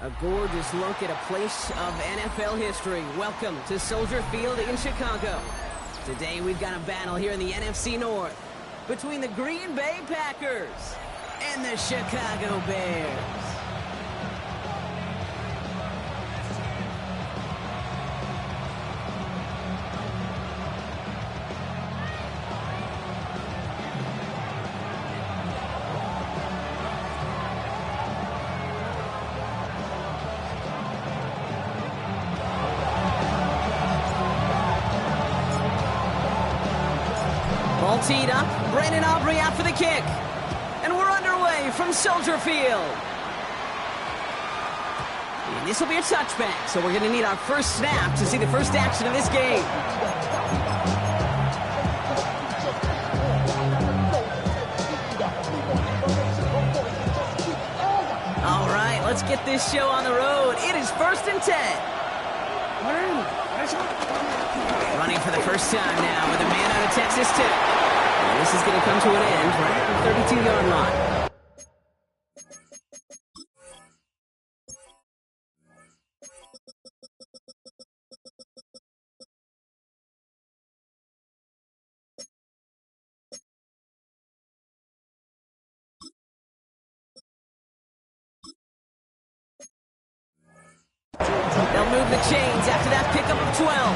A gorgeous look at a place of NFL history. Welcome to Soldier Field in Chicago. Today we've got a battle here in the NFC North between the Green Bay Packers and the Chicago Bears. Ball teed up, Brandon Aubrey out for the kick. And we're underway from Soldier Field. And this will be a touchback, so we're going to need our first snap to see the first action of this game. All right, let's get this show on the road. It is 1st and 10. Running for the first time now with a man out of Texas Tech. And this is going to come to an end right at the 32-yard line. They'll move the chains after that pickup of 12.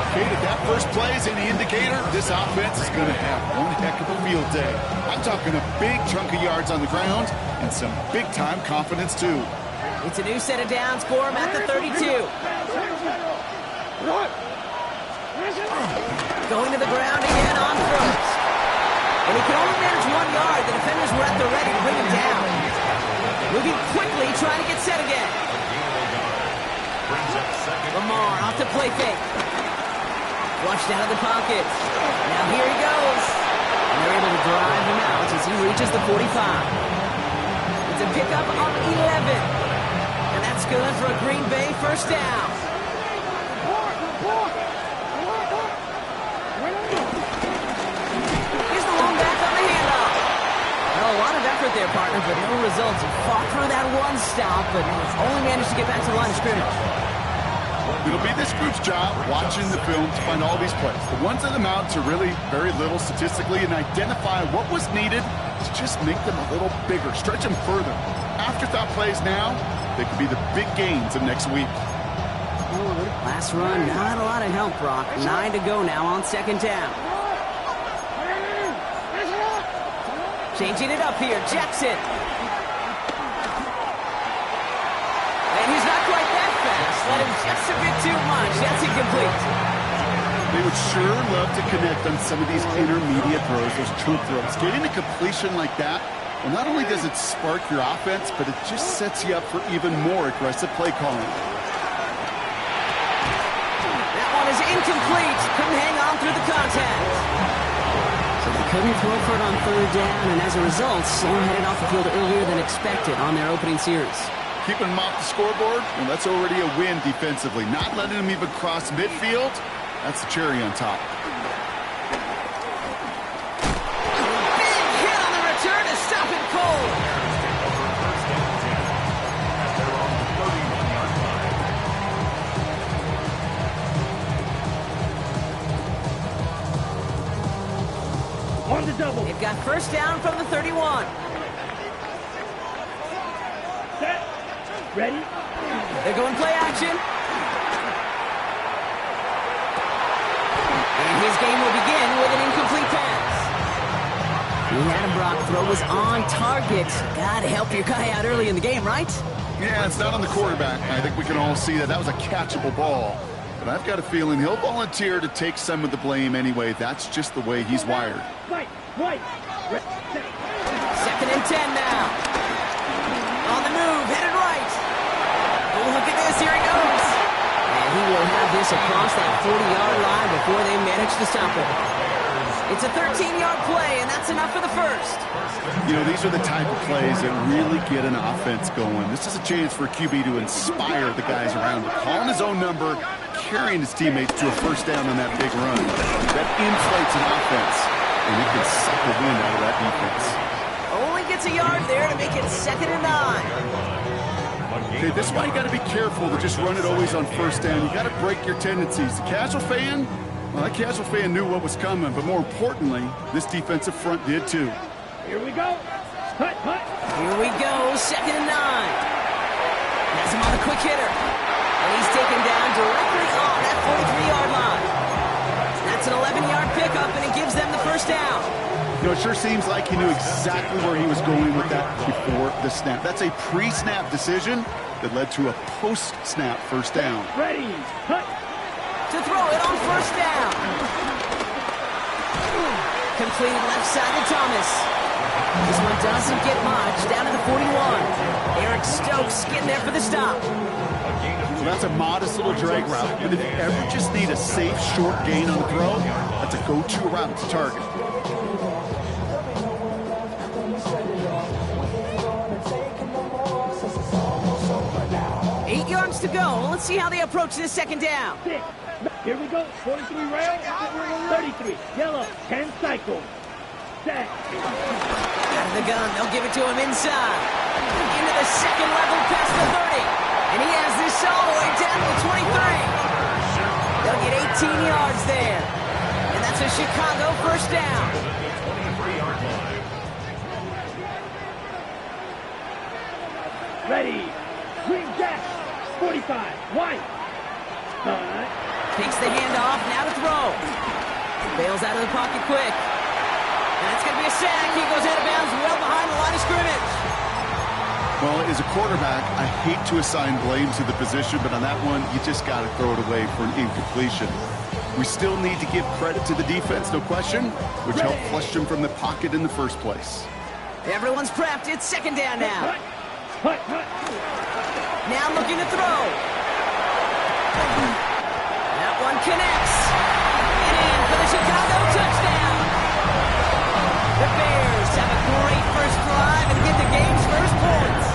Okay, if that first play is any indicator, this offense is going to have one heck of a field day. I'm talking a big chunk of yards on the ground and some big-time confidence, too. It's a new set of downs for him at the 32. Going to the ground again on first. And he can only manage 1 yard. The defenders were at the ready to bring him down. Moving quickly, trying to get set again. Lamar off the play fake. Flushed out of the pocket. Now here he goes. And they're able to drive him out as he reaches the 45. It's a pickup of 11. And that's good for a Green Bay first down. Here's the long back on the handoff. Well, a lot of effort there, partner, but no results. He fought through that one stop, but only managed to get back to the line of scrimmage. It'll be this group's job watching the film to find all these plays. The ones that amount to really very little statistically and identify what was needed to just make them a little bigger, stretch them further. Afterthought plays now, they could be the big gains of next week. Last run, not a lot of help, Brock. 9 to go now on 2nd down. Changing it up here, Jackson. And he's not quite that fast. Let him just a bit too much. That's incomplete. They would sure love to connect on some of these intermediate throws, those chunk throws. Getting a completion like that, well, not only does it spark your offense, but it just sets you up for even more aggressive play calling. That one is incomplete. Couldn't hang on through the contact. So they couldn't throw for it on 3rd down, and as a result, Sloan headed off the field earlier than expected on their opening series. Keeping him off the scoreboard, well, that's already a win defensively. Not letting him even cross midfield, that's the cherry on top. Big hit on the return to stop it cold. On the double. They've got first down from the 31. Set. Ready? They're going play action. And his game will begin with an incomplete pass. He had him, Brock. Throw was on target. Gotta help your guy out early in the game, right? Yeah, it's not on the quarterback. I think we can all see that was a catchable ball. But I've got a feeling he'll volunteer to take some of the blame anyway. That's just the way he's wired. Right. 2nd and 10 now. On the move, headed right. Oh, look at this, here he goes. this across that 40-yard line before they manage to stop it. It's a 13-yard play, and that's enough for the first. You know, these are the type of plays that really get an offense going. This is a chance for a QB to inspire the guys around him. Calling his own number, carrying his teammates to a first down on that big run. That inflates an offense, and it can suck the wind out of that defense. Only gets a yard there to make it 2nd and 9. Okay, this is why you got to be careful to just run it always on first down. You got to break your tendencies. The casual fan, well, that casual fan knew what was coming, but more importantly, this defensive front did too. Here we go. Hut, hut. Here we go, 2nd and 9. Has him on a quick hitter. And he's taken down directly on that 43-yard line. That's an 11-yard pickup, and it gives them the first down. You know, it sure seems like he knew exactly where he was going with that before the snap. That's a pre-snap decision that led to a post-snap first down. Ready. Hut. To throw it on first down. Completed left side to Thomas. This one doesn't get much. Down to the 41. Eric Stokes getting there for the stop. So that's a modest little drag route. But if you ever just need a safe, short gain on the throw, that's a go-to route to target. 8 yards to go. Let's see how they approach this 2nd down. 6. Here we go. 43 rail. 33. Yellow. 10 cycle. Set. Out of the gun. They'll give it to him inside. Into the 2nd level past the 30. And he has this all the way down to the 23. They'll get 18 yards there. And that's a Chicago first down. Ready. Green Jack. 45. White. Takes the handoff. Now to throw. Bails out of the pocket quick. And it's going to be a sack. He goes out of bounds well behind the line of scrimmage. Well, as a quarterback, I hate to assign blame to the position, but on that one, you just got to throw it away for an incompletion. We still need to give credit to the defense, no question, which helped flush him from the pocket in the first place. Everyone's prepped. It's 2nd down now. Hut, hut. Now looking to throw. That one connects. And in for the Chicago touchdown. The Bears have a great first drive and get the game's first points.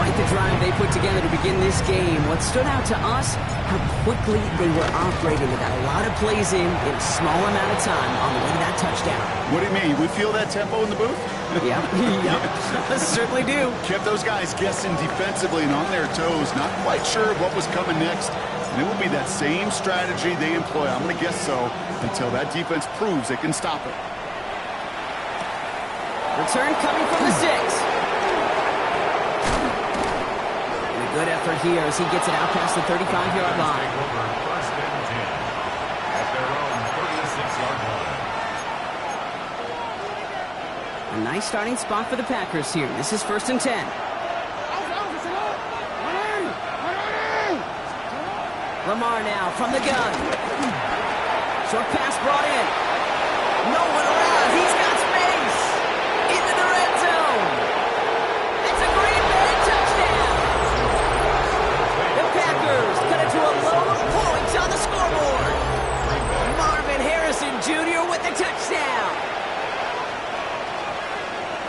Quite the drive they put together to begin this game. What stood out to us, how quickly they were operating. They got a lot of plays in a small amount of time on the way to that touchdown. What do you mean? We feel that tempo in the booth? Yeah, yep. Certainly do. Kept those guys guessing defensively and on their toes, not quite sure what was coming next. And it will be that same strategy they employ, I'm going to guess so, until that defense proves they can stop it. Return coming from the 6. And a good effort here as he gets it out past the 35-yard line. A nice starting spot for the Packers here. This is 1st and 10. Lamar now from the gun. Short pass brought in. No one around. He's got space. Into the red zone. It's a Green Bay touchdown. The Packers cut it to a load of points on the scoreboard. Marvin Harrison Jr. with the touchdown.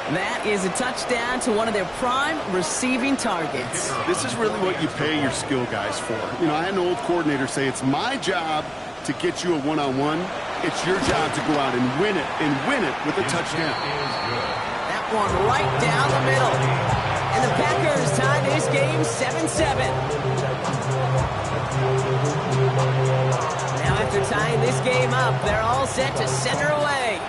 That is a touchdown to one of their prime receiving targets. This is really what you pay your skill guys for. You know, I had an old coordinator say, it's my job to get you a one-on-one. It's your job to go out and win it with a touchdown. That one right down the middle. And the Packers tie this game 7-7. Now after tying this game up, they're all set to send her away.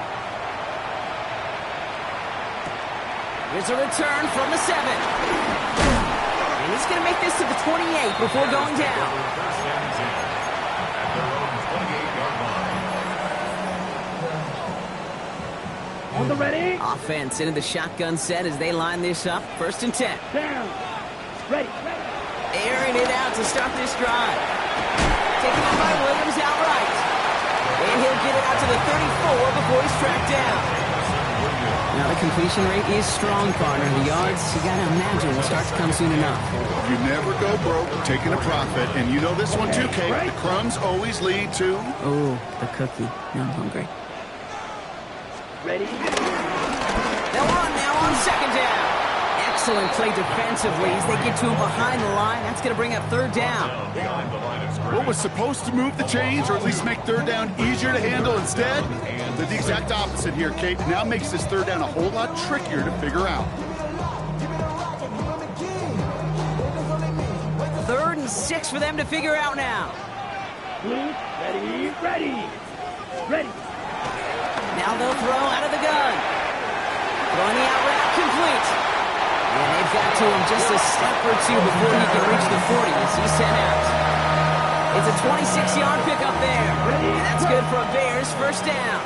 Here's a return from the 7. And he's going to make this to the 28 before going down. On the ready. Offense into the shotgun set as they line this up. 1st and 10. Down. Ready. Airing it out to start this drive. Taken in by Williams outright. And he'll get it out to the 34 before he's tracked down. Now the completion rate is strong, partner. The yards, you gotta imagine, will start to come soon enough. You never go broke taking a profit, and you know this one too, Kate. The crumbs always lead to... Oh, the cookie. Now I'm hungry. Ready? They'll run now on second down. Excellent play defensively as they get to him behind the line. That's going to bring up third down. What was supposed to move the chains, or at least make third down easier to handle instead? Did the exact opposite here, Kate. Now makes this third down a whole lot trickier to figure out. 3rd and 6 for them to figure out now. Ready, ready, ready. Now they'll throw out of the gun. Throwing the out route complete. And they've got to him just a step or two before he can reach the 40 as he's sent out. It's a 26-yard pickup there. And that's good for a Bears first down.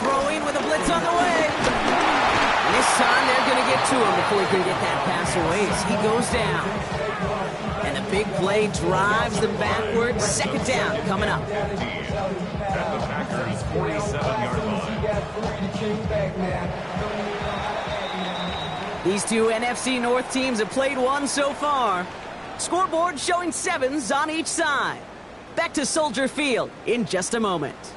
Throwing with a blitz on the way. And this time they're going to get to him before he can get that pass away as he goes down. And the big play drives them backwards. Second down coming up. At the Packers' 47-yard line. These two NFC North teams have played one so far. Scoreboard showing 7s on each side. Back to Soldier Field in just a moment.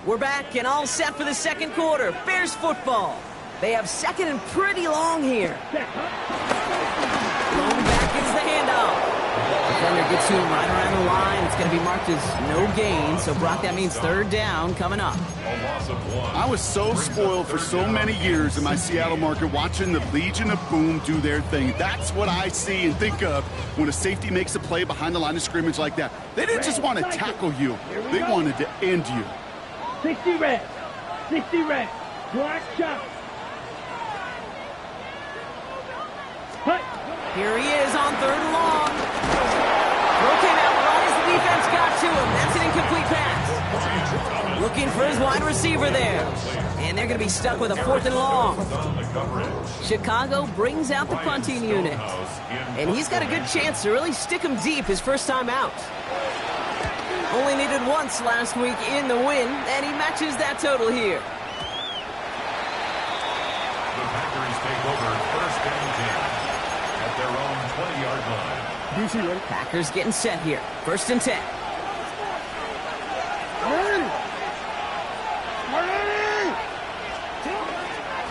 We're back and all set for the second quarter. Bears football. They have second and pretty long here. Going back is the handoff. Defender gets to him right around the line. It's going to be marked as no gain. So, Brock, that means third down coming up. I was so spoiled for so many years in my Seattle market watching the Legion of Boom do their thing. That's what I see and think of when a safety makes a play behind the line of scrimmage like that. They didn't just want to tackle you. They wanted to end you. 60 reps. 60 reps. Black shot. Here he is on third and long. Throw came out right as the defense got to him. That's an incomplete pass. Looking for his wide receiver there. And they're going to be stuck with a 4th and long. Chicago brings out the punting unit. And he's got a good chance to really stick him deep his first time out. Only needed once last week in the win, and he matches that total here. The Packers take over first and 10 at their own 20-yard line. Packers getting set here. First and 10.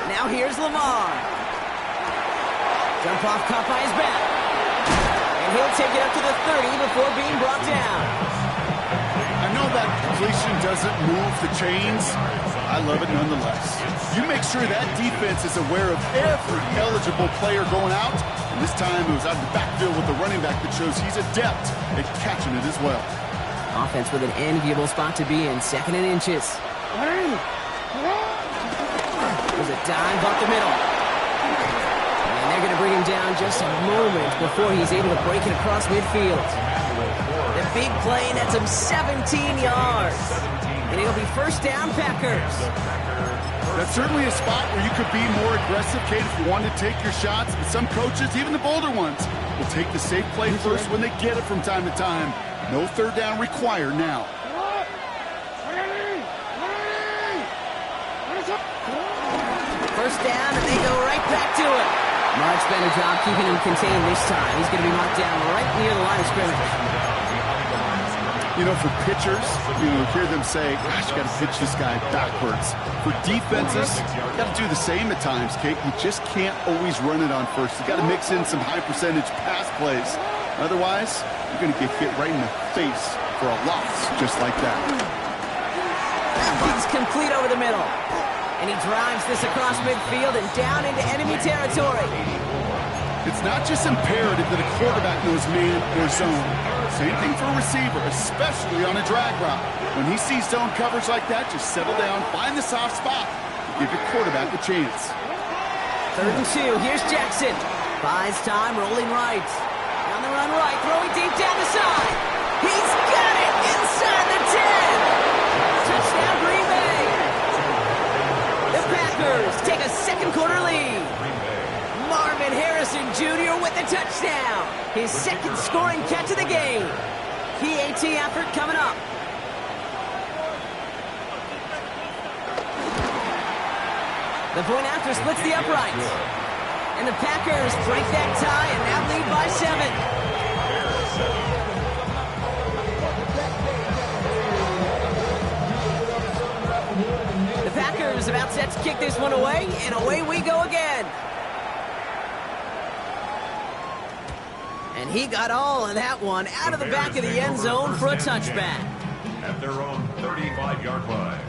Now here's Lamar. Jump off caught by his back. And he'll take it up to the 30 before being brought down. I know that completion doesn't move the chains. I love it nonetheless. You make sure that defense is aware of every eligible player going out. And this time it was out of the backfield with the running back that shows he's adept at catching it as well. Offense with an enviable spot to be in. 2nd and inches. There's a dive up the middle. And they're going to bring him down just a moment before he's able to break it across midfield. The big play nets him 17 yards. And it'll be first down, Packers. That's certainly a spot where you could be more aggressive, Kate, if you want to take your shots. But some coaches, even the bolder ones, will take the safe play first when they get it from time to time. No third down required now. First down, and they go right back to it. Much better job keeping him contained this time. He's going to be marked down right near the line of scrimmage. You know, for pitchers, you hear them say, gosh, you got to pitch this guy backwards. For defenses, you got to do the same at times, Kate. You just can't always run it on first. You got to mix in some high-percentage pass plays. Otherwise, you're going to get hit right in the face for a loss just like that. He's complete over the middle. And he drives this across midfield and down into enemy territory. It's not just imperative that a quarterback knows man or zone. Same thing for a receiver, especially on a drag route. When he sees zone coverage like that, just settle down, find the soft spot, and give your quarterback a chance. 3rd and 2, here's Jackson. Buys time, rolling right. On the run right, throwing deep down the side. He's got it inside the 10. Touchdown, Green Bay. The Packers take a second quarter lead. Marvin Harrison Jr. with the touchdown. His second scoring catch of the game. PAT effort coming up. The point after splits the uprights. And the Packers break that tie and now lead by 7. The Packers about set to kick this one away, and away we go again. And he got all of that one out of the back of the end zone for a touchback. At their own 35-yard line.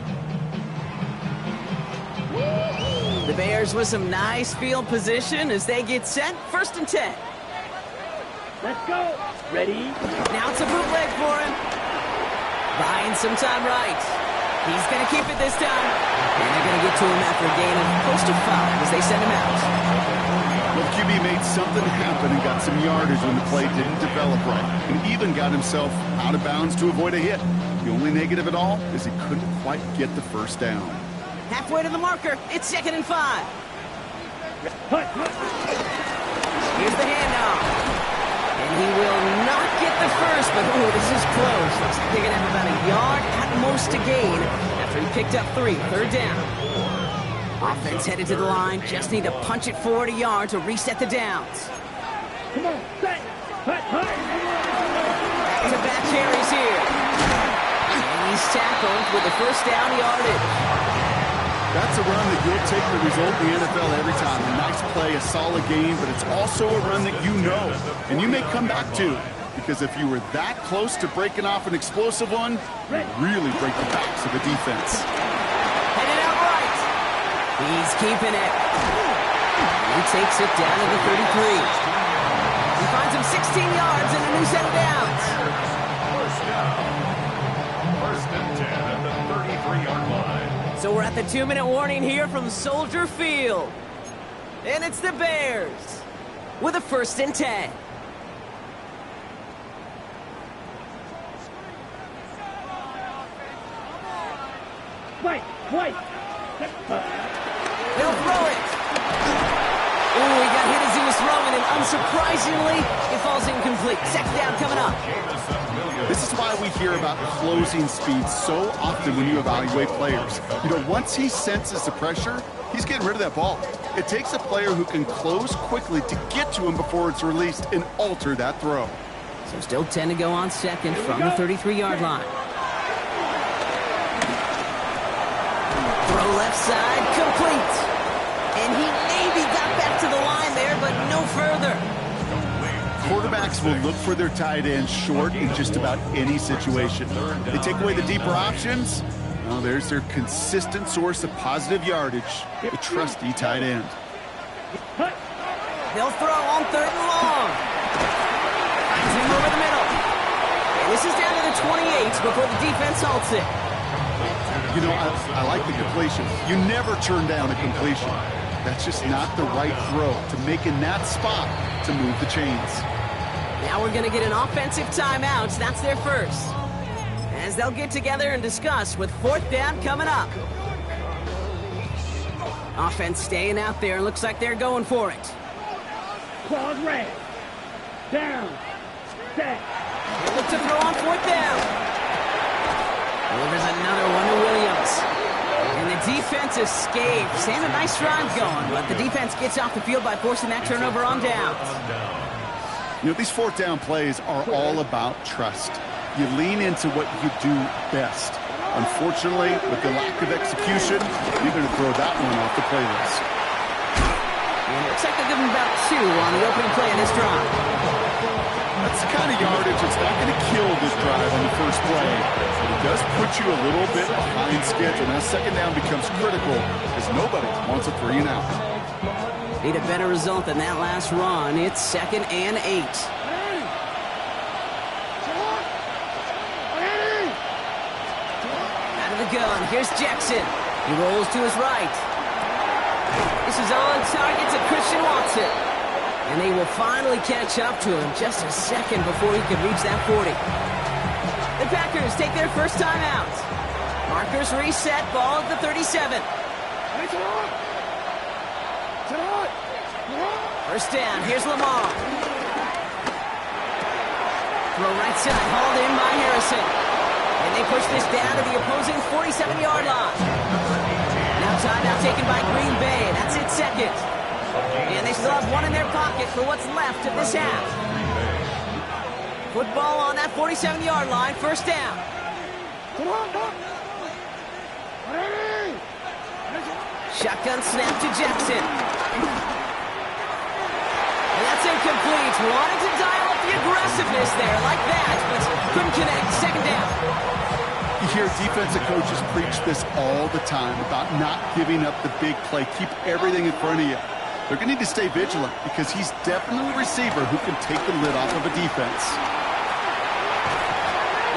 The Bears with some nice field position as they get set. 1st and 10. Let's go. Ready? Now it's a bootleg for him. Buying some time right. He's going to keep it this time. And they're going to get to him after a gain of close to 5 as they send him out. Well, QB made something happen and got some yardage when the play didn't develop right, and even got himself out of bounds to avoid a hit. The only negative at all is he couldn't quite get the first down. Halfway to the marker, it's 2nd and 5. Here's the handoff. And he will not get the first, but ooh, this is close. Looks like they're going to have about a yard at most to gain after he picked up 3. 3rd down. Offense headed to the line. Just need to punch it forward a yard to reset the downs. Come on, set. Back-to-back carries here. And he's tackled with the first down yardage. That's a run that you'll take the result in the NFL every time. A nice play, a solid game, but it's also a run that you know and you may come back to, because if you were that close to breaking off an explosive one, you'd really break the backs of the defense. Headed out right. He's keeping it. He takes it down to the 33. He finds him 16 yards and a new set of downs. First and 10 at the 33-yard line. So we're at the 2-minute warning here from Soldier Field. And it's the Bears with a 1st and 10. Wait. They'll throw it. Ooh, he got hit as he was throwing, and unsurprisingly, it falls incomplete. 2nd down coming up. This is why we hear about closing speed so often when you evaluate players. You know, once he senses the pressure, he's getting rid of that ball. It takes a player who can close quickly to get to him before it's released and alter that throw. So still 10 to go on 2nd from the 33-yard line. Throw left side, complete. And he maybe got back to the line there, but no further. Quarterbacks will look for their tight end short in just about any situation. They take away the deeper options. Well, there's their consistent source of positive yardage, the trusty tight end. They'll throw on 3rd and long. Finds him over the middle. And this is down to the 28 before the defense halts it. You know, I like the completion. You never turn down a completion. That's just not the right throw to make in that spot to move the chains. Now we're going to get an offensive timeout. That's their first. As they'll get together and discuss with 4th down coming up. Offense staying out there. Looks like they're going for it. Claws red. Down. Set. They look to throw on 4th down. Delivers another one to Williams. And the defense escapes. And a nice drive going, but the defense gets off the field by forcing that turnover on downs. You know, these 4th down plays are all about trust. You lean into what you do best. Unfortunately, with the lack of execution, you're going to throw that one off the play list. And it looks like they'll give him about 2 on the opening play of this drive. That's the kind of yardage that's not going to kill this drive on the first play. But it does put you a little bit behind schedule. Now, 2nd down becomes critical because nobody wants a 3 and out. Need a better result than that last run. It's 2nd and 8. Out of the gun. Here's Jackson. He rolls to his right. This is on target to Christian Watson. And they will finally catch up to him just a second before he could reach that 40. The Packers take their first time out. Markers reset, ball at the 37. First down, here's Lamar. Throw right side, hauled in by Harrison. And they push this down to the opposing 47-yard line. Now timeout taken by Green Bay. That's its second. And they still have one in their pocket for what's left of this half. Football on that 47-yard line, first down. Shotgun snap to Jackson. And that's incomplete. Wanted to dial up the aggressiveness there like that, but couldn't connect. Second down. You hear defensive coaches preach this all the time about not giving up the big play. Keep everything in front of you. They're going to need to stay vigilant because he's definitely a receiver who can take the lid off of a defense.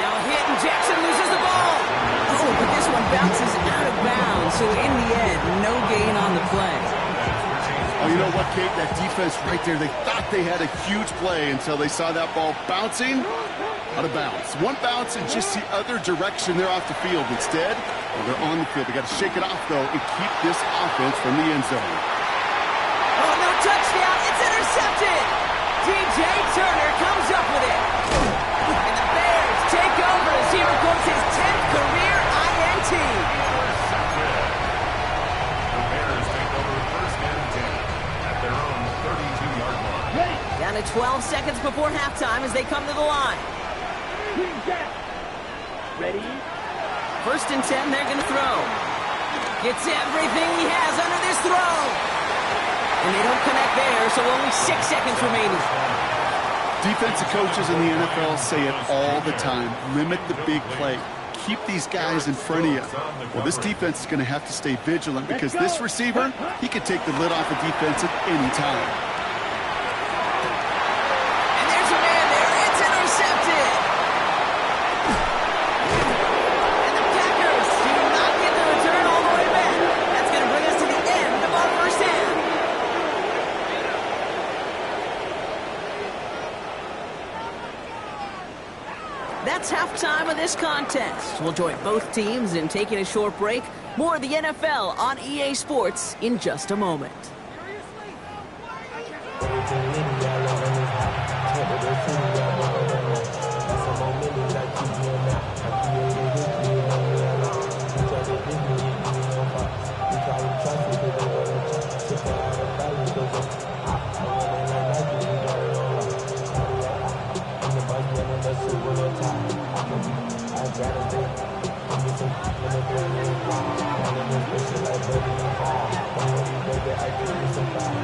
Now a hit and Jackson loses the ball. Oh, but this one bounces out of bounds. So in the end, no gain on the play. Oh, you know what, Kate? That defense right there, they thought they had a huge play until they saw that ball bouncing out of bounds. One bounce in just the other direction. They're off the field. Instead, they're on the field. They got to shake it off, though, and keep this offense from the end zone. Oh, no touchdown. It's intercepted. DJ Turner comes up with it. And the Bears take over as he records his 10th career INT. The Bears take over first and 10 at their own 32-yard line. Down to 12 seconds before halftime as they come to the line. Ready? First and 10, they're going to throw. Gets everything he has under this throw. And they don't connect there, so only 6 seconds remaining. Defensive coaches in the NFL say it all the time. Limit the big play. Keep these guys in front of you. Well, this defense is going to have to stay vigilant because this receiver, he can take the lid off a defense at any time. And there's a man there. It's intercepted. And the Packers do not get the return all the way back. That's going to bring us to the end of our first half. That's halftime of this contest. We'll join both teams in taking a short break. More of the NFL on EA Sports in just a moment.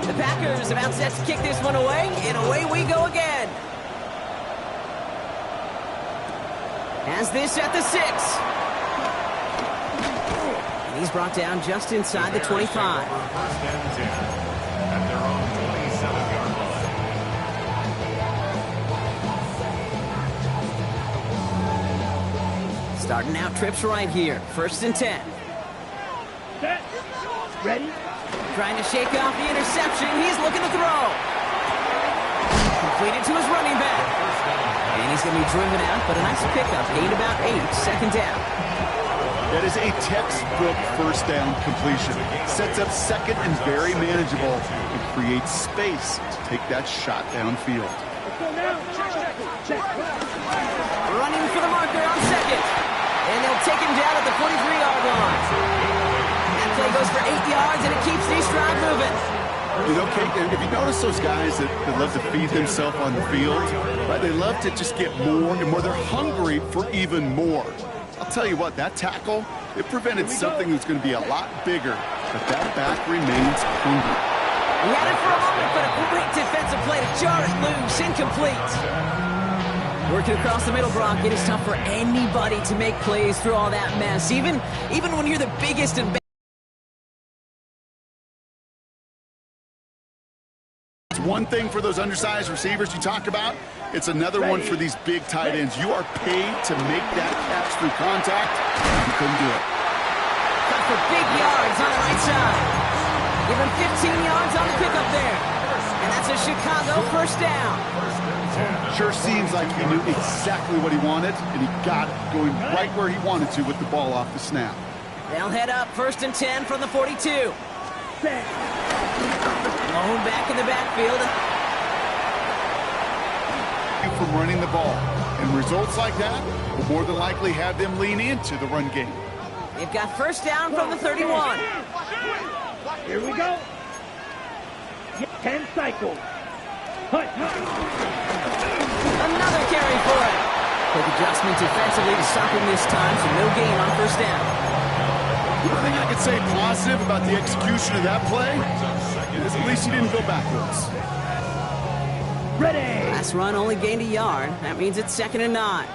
The Packers about set to kick this one away, and away we go again. As this at the 6. And he's brought down just inside the 25. First and 10 at their own 27-yard line. Starting out trips right here. First and 10. Set. Ready? Trying to shake off the interception. He's looking to throw. Completed to his running back. And he's going to be driven out, but a nice pickup. Gained about 8. Second down. That is a textbook first down completion. Sets up second and very manageable and creates space to take that shot downfield. Let's go now. Check. Running for the marker on second. And they'll take him down at the 43-yard line. That play goes for 8 yards, and it keeps these drive moving. You know, Kate, if you notice those guys that love to feed themselves on the field, right? They love to just get more and more. They're hungry for even more. I'll tell you what, that tackle, it prevented something that's going to be a lot bigger, but that back remains hungry. He had it for a moment, but a great defensive play to jar it loose. Incomplete. Working across the middle, Brock, it is tough for anybody to make plays through all that mess, even when you're the biggest and best. It's one thing for those undersized receivers you talk about. It's another one for these big tight ends. You are paid to make that catch through contact. You couldn't do it. Cut for big yards on the right side. Give him 15 yards on the pickup there. And that's a Chicago first down. Sure seems like he knew exactly what he wanted, and he got it, going right where he wanted to with the ball off the snap. They'll head up 1st and 10 from the 42. Blown back in the backfield. From running the ball. And results like that will more than likely have them lean into the run game. They've got first down from the 31. Here we go. 10 cycles. Another carry for it. Quick adjustment defensively to stop him this time, so no gain on first down. One thing I could say positive about the execution of that play is at least he didn't go backwards. Ready. Last run only gained a yard. That means it's 2nd and 9.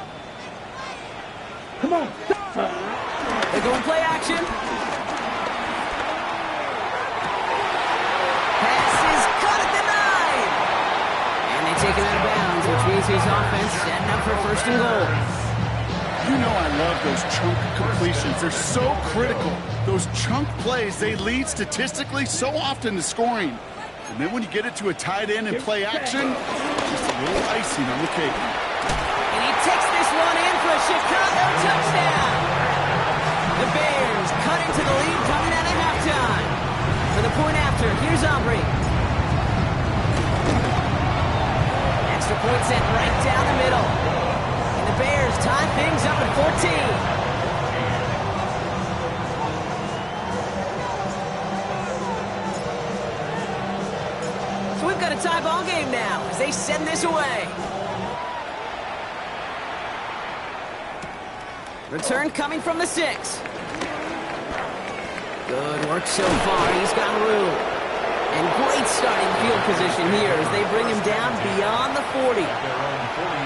Come on. They're going play action. Pass is caught at the 9. And they take him out of bounds, which means his offense setting up for 1st and goal. You know I love those chunk completions. They're so critical. Those chunk plays, they lead statistically so often to scoring. And then when you get it to a tight end and play action, just a little icing on the cake. And he takes this one in for a Chicago touchdown. The Bears cut into the lead coming out of halftime. For the point after, here's Aubrey. Extra point sent right down the middle. And the Bears tie things up at 14. We've got a tie ball game now as they send this away. Return coming from the 6. Good work so far. He's got room. And great starting field position here as they bring him down beyond the 40.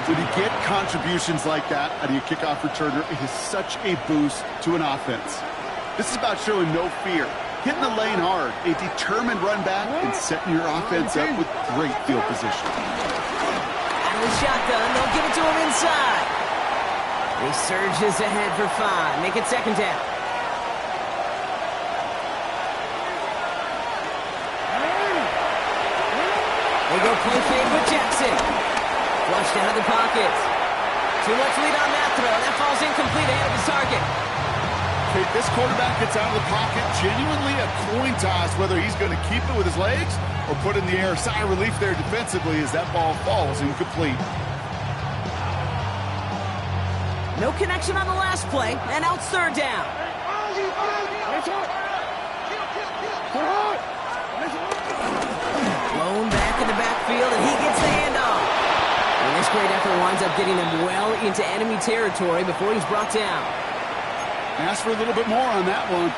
When you get contributions like that out of your kickoff returner, it is such a boost to an offense. This is about showing no fear. Hitting the lane hard, a determined run back, and setting your offense up with great field position. Out of the shotgun, they'll give it to him inside. He surges ahead for 5. Make it 2nd down. They go play fake with Jackson. Flushed out of the pocket. Too much lead on that throw. That falls incomplete ahead of his target. This quarterback gets out of the pocket, genuinely a coin toss whether he's going to keep it with his legs or put it in the air. Sigh of relief there defensively as that ball falls incomplete. No connection on the last play, and now it's 3rd down. Blown back in the backfield, and he gets the handoff. And this great effort winds up getting him well into enemy territory before he's brought down. Ask for a little bit more on that one.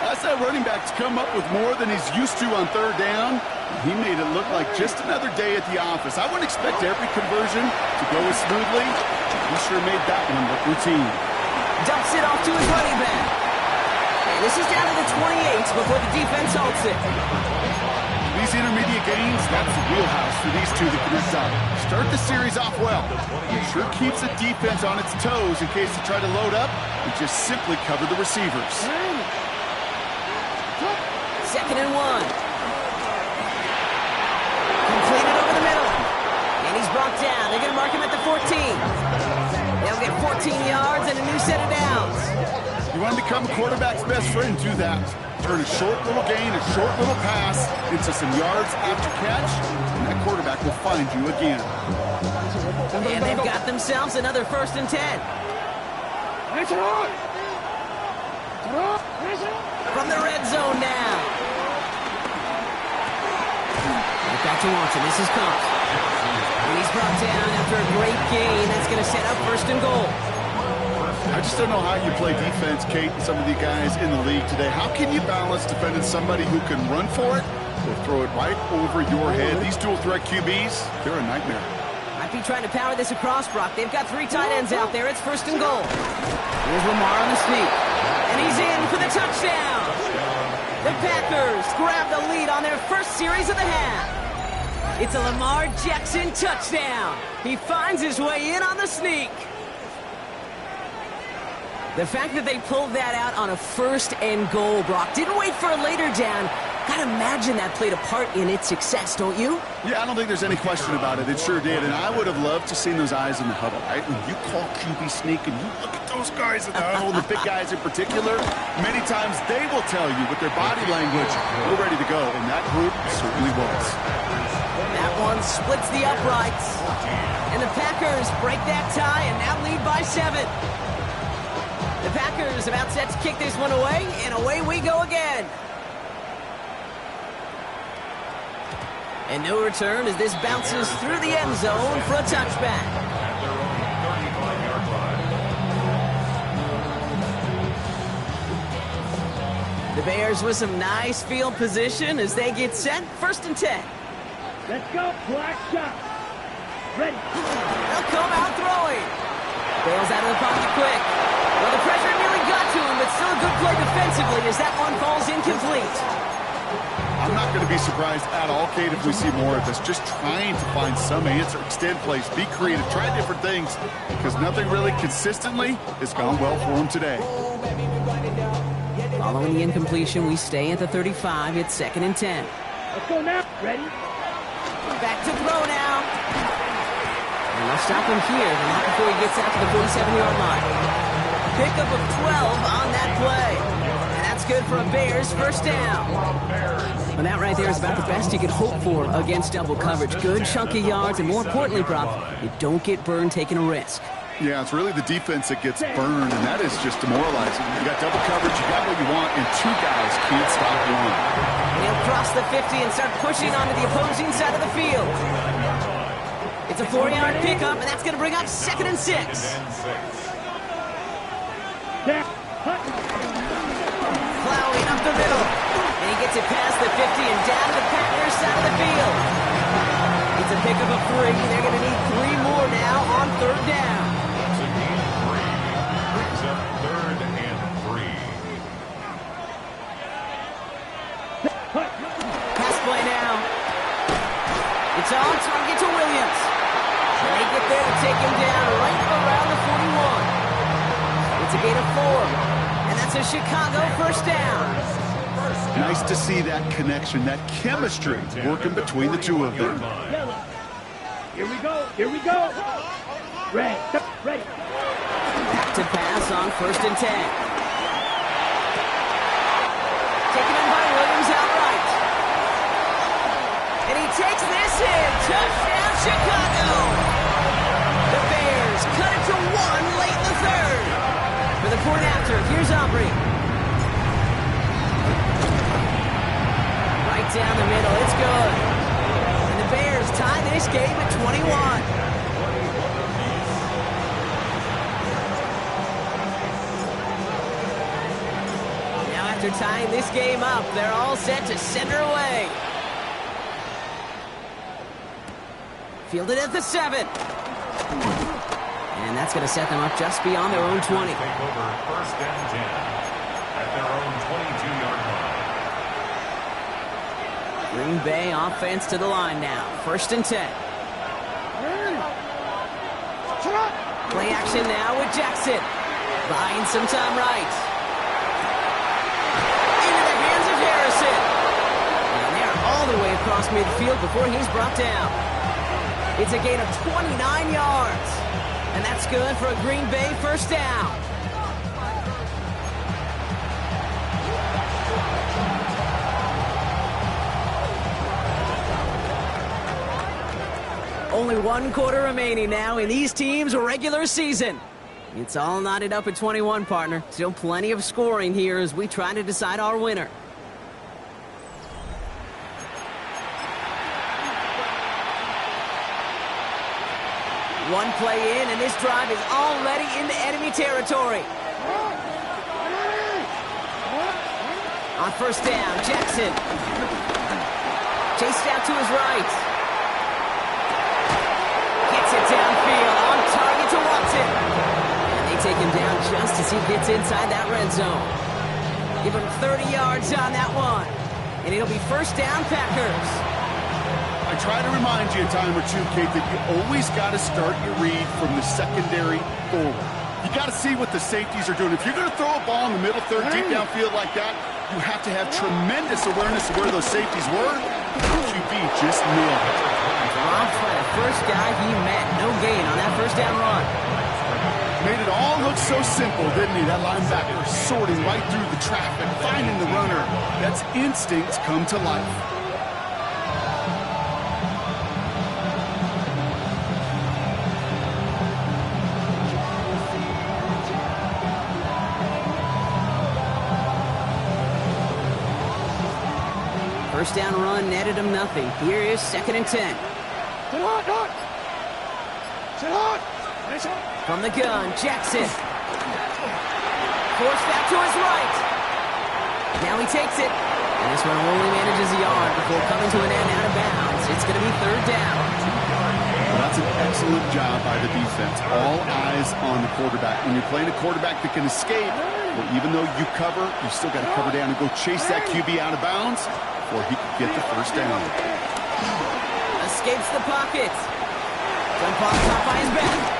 That's that running back's come up with more than he's used to on 3rd down. He made it look like just another day at the office. I wouldn't expect every conversion to go as smoothly. He sure made that one look routine. Dumps it off to his running back. And this is down to the 28 before the defense halts it. These intermediate gains, that's the wheelhouse for these two to connect on. Start the series off well. It sure keeps the defense on its toes in case they try to load up and just simply cover the receivers. 2nd and 1. Completed over the middle. And he's brought down. They're going to mark him at the 14. They'll get 14 yards and a new set of downs. You want to become a quarterback's best friend, do that. Turn a short little gain, a short little pass into some yards after catch, and that quarterback will find you again. And they've got themselves another 1st and 10. From the red zone now. Right back to Watson. This is Combs. And he's brought down after a great gain. That's going to set up 1st and goal. I just don't know how you play defense, Kate, and some of the guys in the league today. How can you balance defending somebody who can run for it or throw it right over your head? These dual threat QBs, they're a nightmare. Might be trying to power this across, Brock. They've got 3 tight ends out there. It's 1st and goal. Here's Lamar on the sneak. And he's in for the touchdown. The Packers grab the lead on their first series of the half. It's a Lamar Jackson touchdown. He finds his way in on the sneak. The fact that they pulled that out on a 1st and goal, Brock, didn't wait for a later down, Gotta imagine that played a part in its success, don't you? Yeah, I don't think there's any question about it. It sure did, and I would have loved to seen those eyes in the huddle, right? When you call QB sneak and you look at those guys in the huddle, the big guys in particular, many times they will tell you with their body language, we're ready to go, and that group certainly was. That one splits the uprights. And the Packers break that tie and now lead by 7. The Packers about set to kick this one away, and away we go again. And no return as this bounces through the end zone for a touchback. At their own 35-yard line. The Bears with some nice field position as they get set. 1st and 10. Let's go. Black shot. Ready. They'll come out throwing. Bails out of the pocket quick. Well, the pressure nearly got to him, but still a good play defensively as that one falls incomplete. I'm not going to be surprised at all, Kate, if we see more of this. Just trying to find some answer, extend plays, be creative, try different things, because nothing really consistently has gone well for him today. Following the incompletion, we stay at the 35. It's 2nd and 10. Let's go now. Ready. Back to throw now. And they'll stop him here, but not before he gets out to the 47-yard line. Pickup of 12 on that play. And that's good for a Bears 1st down. And that right there is about the best you could hope for against double coverage. Good chunky yards, and more importantly, Brock, you don't get burned taking a risk. Yeah, it's really the defense that gets burned, and that is just demoralizing. You got double coverage, you got what you want, and 2 guys can't stop one. And he'll cross the 50 and start pushing onto the opposing side of the field. It's a 4-yard pickup, and that's going to bring up 2nd and 6. Plowing up the middle. And he gets it past the 50 and down to the Packers side of the field. It's a pickup of 3. They're going to need 3 more now on 3rd down. It's a gain of 3. Brings up 3rd and 3. Pass play now. It's on target to Williams. And they get there to take him down right around the 41. It's a gain of 4. And that's a Chicago 1st down. Nice to see that connection, that chemistry working between the two of them. Here we go. Here we go. Ready. Ready. Back to pass on 1st and 10. Taken in by Williams outright. And he takes this in. Touchdown, Chicago. The Bears cut it to 1 late in the 3rd. For the point after, here's Aubrey. Right down the middle, it's good. And the Bears tie this game at 21. Now after tying this game up, they're all set to send her away. Fielded at the 7. And that's going to set them up just beyond their own 20. Take over 1st and 10 at their own 22-yard line. Green Bay offense to the line now. 1st and 10. Play action now with Jackson. Buying some time right. Into the hands of Harrison. And they're all the way across midfield before he's brought down. It's a gain of 29 yards. And that's good for a Green Bay 1st down. Only 1 quarter remaining now in these teams' regular season. It's all knotted up at 21, partner. Still plenty of scoring here as we try to decide our winner. One play in, and this drive is already into enemy territory. On 1st down, Jackson. Chased out to his right. Gets it downfield, on target to Watson. And they take him down just as he gets inside that red zone. Give him 30 yards on that one. And it'll be 1st down, Packers. I try to remind you a time or two, Kate, that you always got to start your read from the secondary forward. You got to see what the safeties are doing. If you're going to throw a ball in the middle 3rd, deep downfield like that, you have to have tremendous awareness of where those safeties were. QB just nailed it. Dropped by the first guy he met. No gain on that first down run. Made it all look so simple, didn't he? That linebacker sorting right through the traffic, finding the runner. That's instinct come to life. First down run netted him nothing. Here is 2nd and 10. Sit hard. Sit hard. From the gun, Jackson. Forced back to his right. Now he takes it. And this one only manages a yard before coming to an end out of bounds. It's going to be 3rd down. Well, that's an excellent job by the defense. All eyes on the quarterback. When you're playing a quarterback that can escape, well, even though you cover, you still got to cover down and go chase that QB out of bounds before he can get the first down. Escapes the pocket. Jump off top by his back.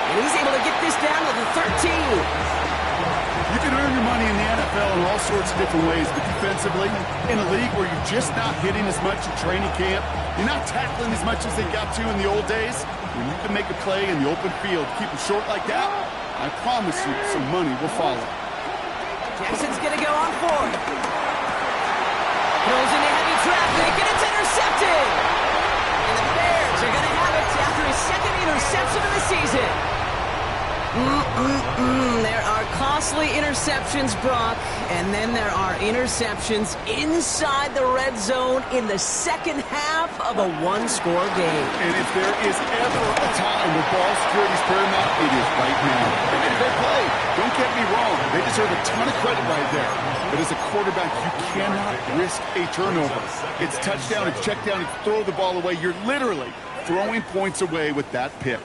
And he's able to get this down to the 13. You can earn your money in the NFL in all sorts of different ways, but defensively, in a league where you're just not hitting as much in training camp, you're not tackling as much as they got to in the old days, when you can make a play in the open field, keep them short like that, I promise you some money will follow. Jackson's going to go on 4th. Throws into heavy traffic, and it's intercepted! And the Bears are going to have it after his 2nd interception of the season. There are costly interceptions, Brock, and then there are interceptions inside the red zone in the second half of a one-score game. And if there is ever a time where ball security is paramount, it is right now. And if they play, don't get me wrong, they deserve a ton of credit right there. But as a quarterback, you cannot risk a turnover. It's touchdown, it's check down, it's throw the ball away. You're literally throwing points away with that pick.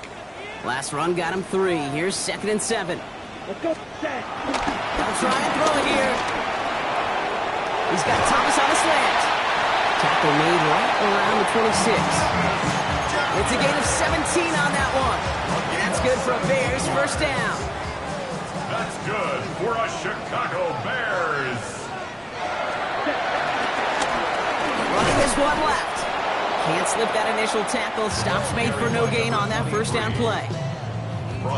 Last run got him 3. Here's 2nd and 7. Let's go. They'll try and throw it here. He's got Thomas on a slant. Tackle made right around the 26. It's a gain of 17 on that one. And that's good for a Bears first down. That's good for a Chicago Bears. Running this one left. Can't slip that initial tackle. Stops made for no gain on that first down play.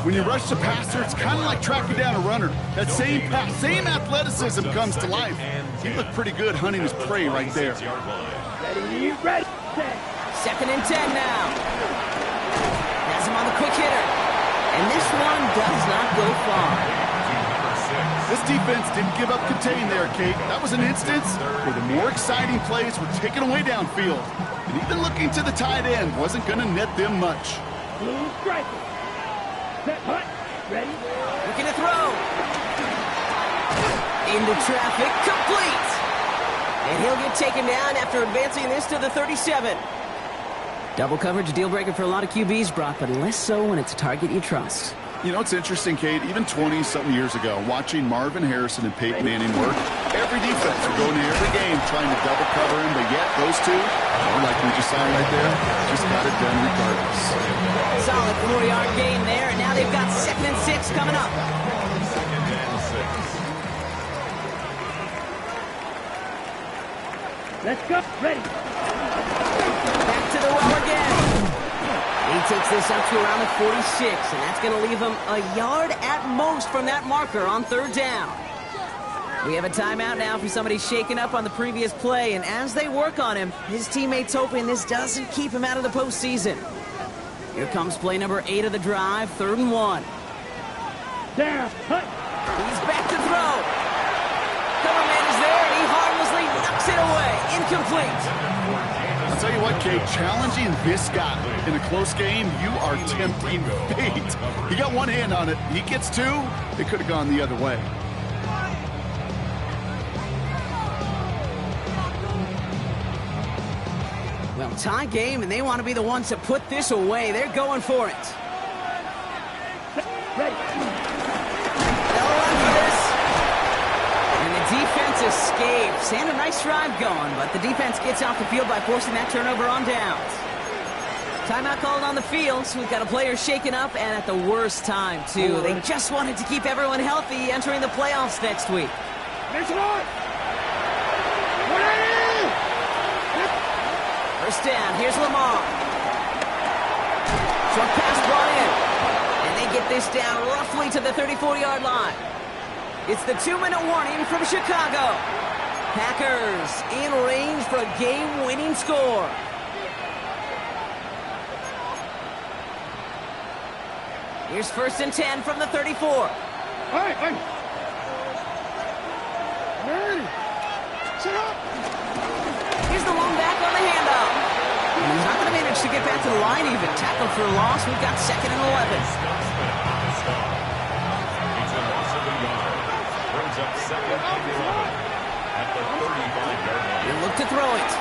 When you rush the passer, it's kind of like tracking down a runner. That same pass, same athleticism comes to life. He looked pretty good hunting his prey right there. Ready. 2nd and 10 now. Has him on the quick hitter. And this one does not go far. This defense didn't give up contain there, Kate. That was an instance where the more exciting plays were taken away downfield. And even looking to the tight end wasn't going to net them much. Blue striker. Set punt. Ready. Looking to throw. Into traffic. Complete. And he'll get taken down after advancing this to the 37. Double coverage, a deal breaker for a lot of QBs, Brock, but less so when it's a target you trust. You know, it's interesting, Kate, even 20-something years ago, watching Marvin Harrison and Peyton Manning work, every defense would go into every game trying to double cover him, but yet those two, like we just saw right there, just got it done regardless. Solid 4-yard gain there, and now they've got 2nd and 6 coming up. Let's go. Ready. Back to the well again. He takes this up to around the 46, and that's going to leave him a yard at most from that marker on 3rd down. We have a timeout now for somebody shaken up on the previous play, and as they work on him, his teammates hoping this doesn't keep him out of the postseason. Here comes play number 8 of the drive, 3rd and 1. Down. Hunt. He's back to throw. Cover man is there, and he harmlessly knocks it away. Incomplete. I'll tell you what, Kate, challenging this guy in a close game, you are tempting fate. He got one hand on it. He gets 2. It could have gone the other way. Well, tie game, and they want to be the ones to put this away. They're going for it. Ready. They'll run for this. And the defense escapes. And a nice drive going, but the defense gets off the field by forcing that turnover on downs. Timeout called on the field, so we've got a player shaken up, and at the worst time, too. They just wanted to keep everyone healthy entering the playoffs next week. Mission on. first down. Here's Lamar. Short pass brought in. And they get this down roughly to the 34-yard line. It's the 2-minute warning from Chicago. Packers in range for a game-winning score. Here's 1st and 10 from the 34. Hey! Sit up! Here's the lone back on the handoff. And he's not going to manage to get back to the line even. Tackled for a loss. We've got 2nd and 11. It's a loss of a yard. Brings up 2nd and 11 at the 35-yard line. He'll look to throw it.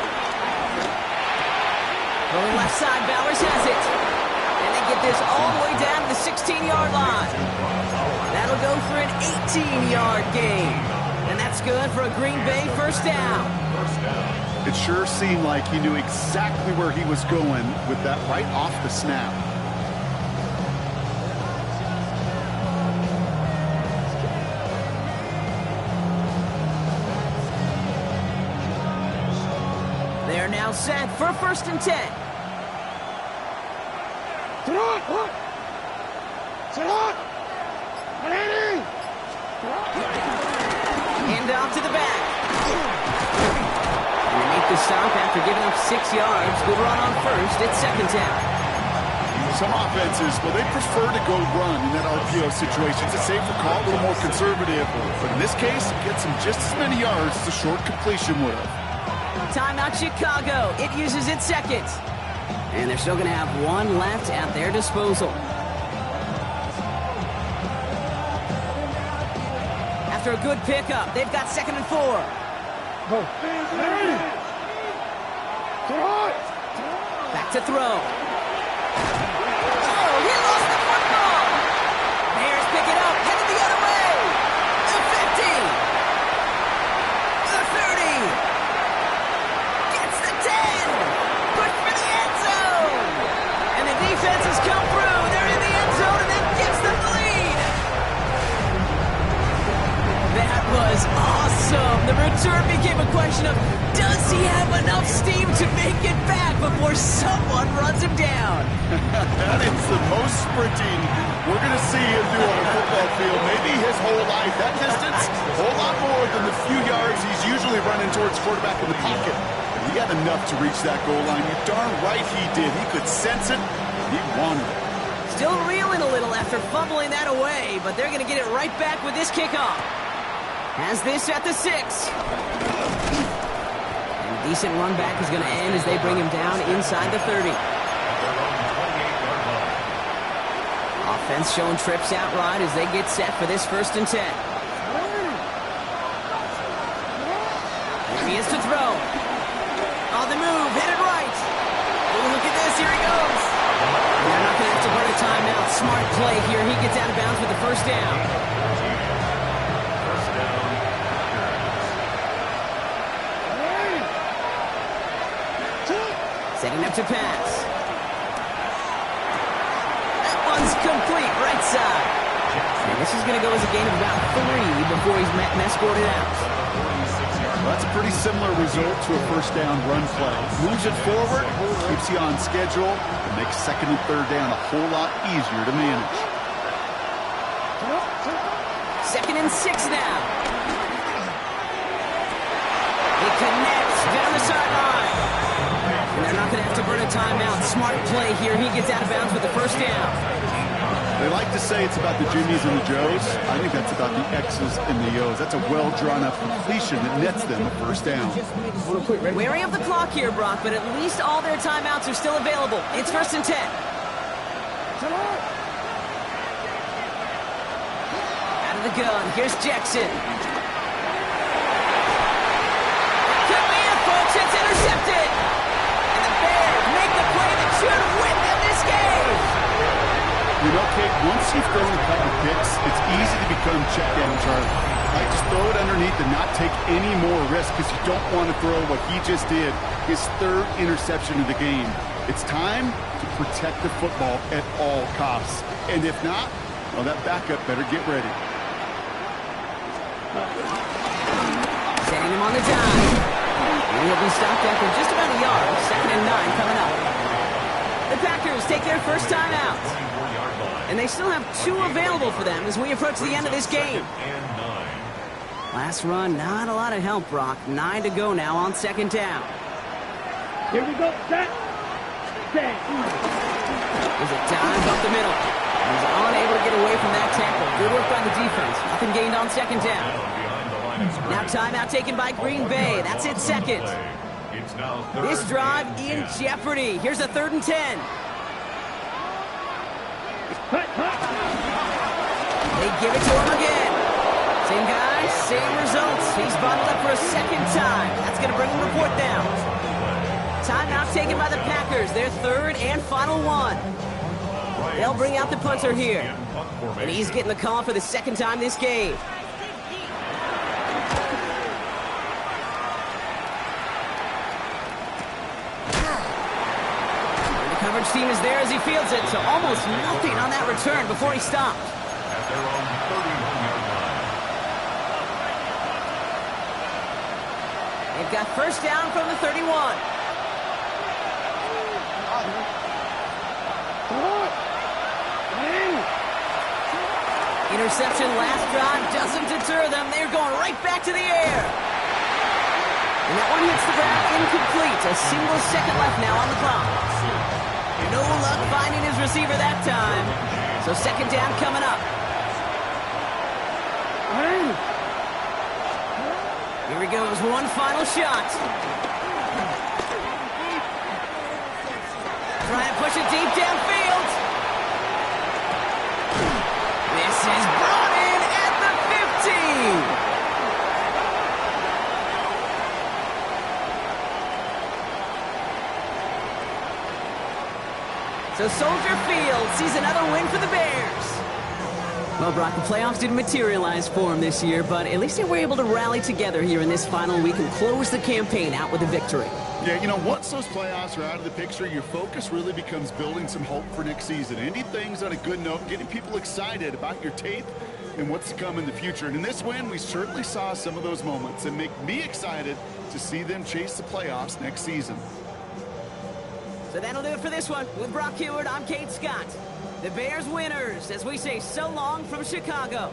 Going left side, Bowers has it. And they get this all the way down to the 16-yard line. That'll go for an 18-yard gain. And that's good for a Green Bay first down. It sure seemed like he knew exactly where he was going with that right off the snap. They are now set for 1st and 10. Hand off to the back. And they make the stop after giving up 6 yards. Good run on 1st. It's 2nd down. Some offenses, well, they prefer to go run in that RPO situation. It's a safer call, a little more conservative. But in this case, it gets them just as many yards as a short completion would have. Timeout Chicago. It uses its 2nd. And they're still going to have 1 left at their disposal. After a good pickup, they've got 2nd and 4. Back to throw. Oh, he lost the football. Bears pick it up, headed the other way. The 50. The 30. Gets the 10. Good for the end zone. And the defense has come through. They're in the end zone, and that gives them the lead. That was awesome. The return became a question of, does he have enough steam to make it back before someone runs him down? That is the most sprinting we're going to see him do on a football field. Maybe his whole life. That distance, a whole lot more than the few yards he's usually running towards quarterback in the pocket. But he had enough to reach that goal line. You darn right he did. He could sense it. He wanted it. Still reeling a little after fumbling that away, but they're going to get it right back with this kickoff. Has this at the 6. And a decent run back is going to end as they bring him down inside the 30. Offense showing trips out right as they get set for this 1st and 10. Here he is to throw. On the move, headed right. Oh, look at this, here he goes. They're not going to have to burn a timeout. Smart play here. He gets out of bounds with the 1st down. Setting up to pass. That one's complete, right side. And this is going to go as a gain of about 3 before he's escorted out. Well, that's a pretty similar result to a 1st down run play. Moves it forward, keeps you on schedule, and makes 2nd and 3rd down a whole lot easier to manage. 2nd and 6 now. He connects down the sideline. And they're not going to have to burn a timeout. Smart play here. He gets out of bounds with the 1st down. They like to say it's about the Jimmies and the Joes. I think that's about the X's and the O's. That's a well-drawn-up completion that nets them a 1st down. Wary of the clock here, Brock, but at least all their timeouts are still available. It's 1st and 10. Out of the gun. Here's Jackson. Could be it, folks. It's intercepted. And the Bears make the play that should win them this game. You know, Kate, once you've thrown a couple picks, it's easy to become check down Charlie. Like, just throw it underneath and not take any more risk because you don't want to throw what he just did, his 3rd interception of the game. It's time to protect the football at all costs. And if not, well, that backup better get ready. Setting him on the dime. And he'll be stopped after just about a yard. 2nd and 9 coming up. The Packers take their first time out. And they still have 2 available for them as we approach the end of this game. Last run, not a lot of help, Brock. 9 to go now on 2nd down. Here we go, set. Set. There's a dive up the middle. He's unable to get away from that tackle. Good work by the defense. Nothing gained on 2nd down. Now timeout taken by Green Bay. That's it, 2nd. This drive in jeopardy. Here's a 3rd and 10. They give it to him again. Same guy, same results. He's bottled up for a 2nd time. That's going to bring him to 4th down. Timeout taken by the Packers. Their 3rd and final one. They'll bring out the punter here. And he's getting the call for the 2nd time this game. And the coverage team is there as he fields it. So almost nothing on that return before he stopped. At their own 31-yard line. They've got first down from the 31. Interception last drive doesn't deter them. They're going right back to the air. And that one hits the ground incomplete. A single second left now on the clock. No luck finding his receiver that time. So 2nd down coming up. Here he goes, one final shot. Trying to push it deep downfield. This is brought in at the 15. So Soldier Field sees another win for the Bears. Well, Brock, the playoffs didn't materialize for them this year, but at least they were able to rally together here in this final week and close the campaign out with a victory. Yeah, you know, once those playoffs are out of the picture, your focus really becomes building some hope for next season. Ending things on a good note, getting people excited about your tape and what's to come in the future. And in this win, we certainly saw some of those moments and make me excited to see them chase the playoffs next season. So that'll do it for this one. With Brock Heward, I'm Kate Scott. The Bears winners, as we say so long from Chicago.